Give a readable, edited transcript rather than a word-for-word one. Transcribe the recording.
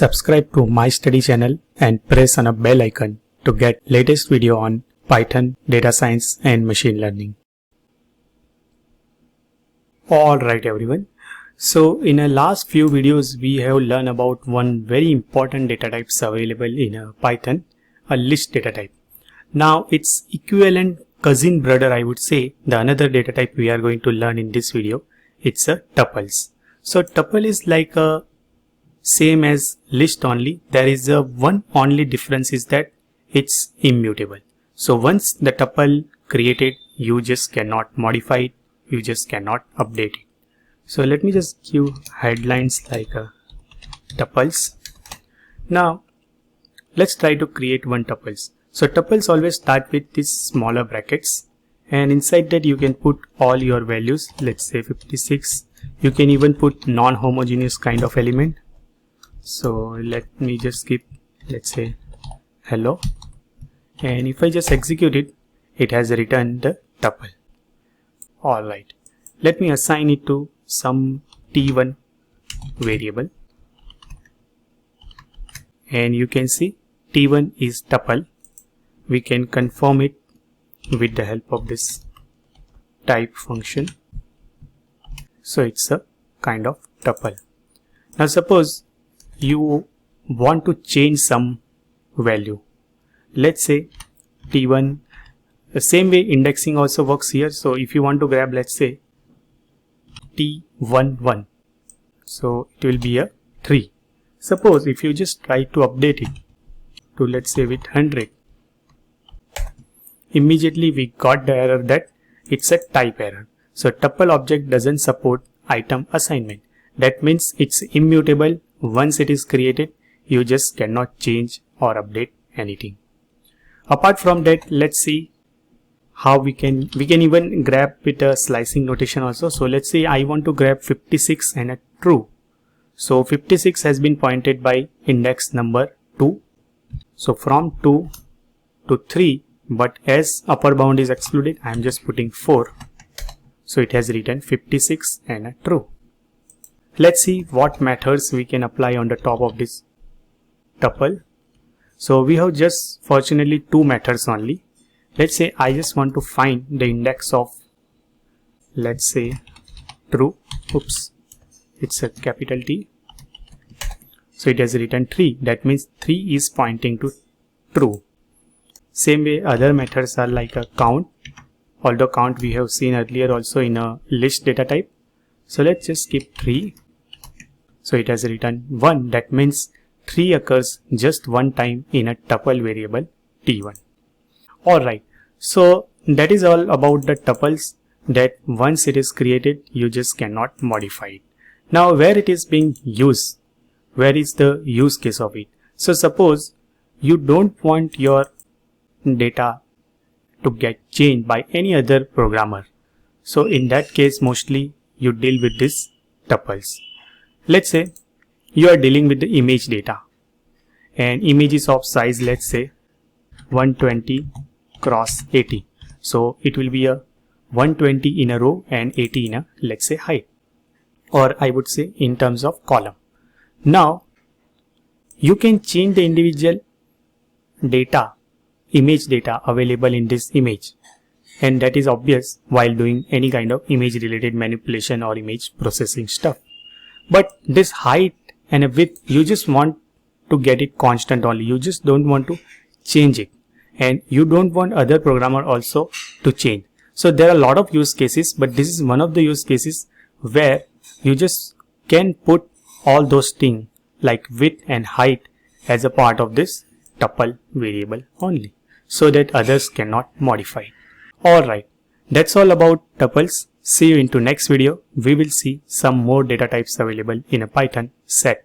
Subscribe to my study channel and press on a bell icon to get latest video on Python, data science and machine learning. Alright everyone. So in the last few videos we have learned about one very important data types available in Python, a list data type. Now its equivalent cousin brother, I would say, the another data type we are going to learn in this video, it's a tuples. So tuple is like a same as list only. There is a one only difference is that it's immutable. So once the tuple created, you just cannot modify it, you just cannot update it. So let me just give headlines like tuples. Now let's try to create one tuples. So tuples always start with these smaller brackets, and inside that you can put all your values. Let's say 56. You can even put non-homogeneous kind of element. So let me just keep, let's say, hello, and if I just execute it, it has returned the tuple. Alright, let me assign it to some t1 variable, and you can see t1 is tuple. We can confirm it with the help of this type function. So it's a kind of tuple. Now suppose you want to change some value. Let's say t1, the same way indexing also works here. So if you want to grab, let's say, t11, so it will be a 3. Suppose if you just try to update it to, let's say, with 100, immediately we got the error that it's a type error. So tuple object doesn't support item assignment. That means it's immutable. Once it is created, you just cannot change or update anything. Apart from that, let's see how we can even grab with a slicing notation also. So let's say I want to grab 56 and a true. So 56 has been pointed by index number 2. So from 2 to 3, but as upper bound is excluded, I am just putting 4. So it has written 56 and a true. Let's see what methods we can apply on the top of this tuple. So we have just fortunately two methods only. Let's say I just want to find the index of, let's say, true. Oops, it's a capital T. So it has written 3. That means 3 is pointing to true. Same way other methods are like a count. Although count we have seen earlier also in a list data type. So let's just keep 3. So it has written 1. That means 3 occurs just one time in a tuple variable t1. Alright, so that is all about the tuples, that once it is created, you just cannot modify it. Now where it is being used, where is the use case of it? So suppose you don't want your data to get changed by any other programmer. So in that case, mostly you deal with this tuples. Let's say you are dealing with the image data, and images of size, let's say 120 cross 80. So it will be a 120 in a row and 80 in a, let's say, height, or I would say in terms of column. Now you can change the individual data, image data available in this image, and that is obvious while doing any kind of image related manipulation or image processing stuff. But this height and a width, you just want to get it constant only. You just don't want to change it, and you don't want other programmer also to change. So there are a lot of use cases, but this is one of the use cases where you just can put all those things like width and height as a part of this tuple variable only, so that others cannot modify it. Alright, that's all about tuples. See you into next video. We will see some more data types available in a Python set.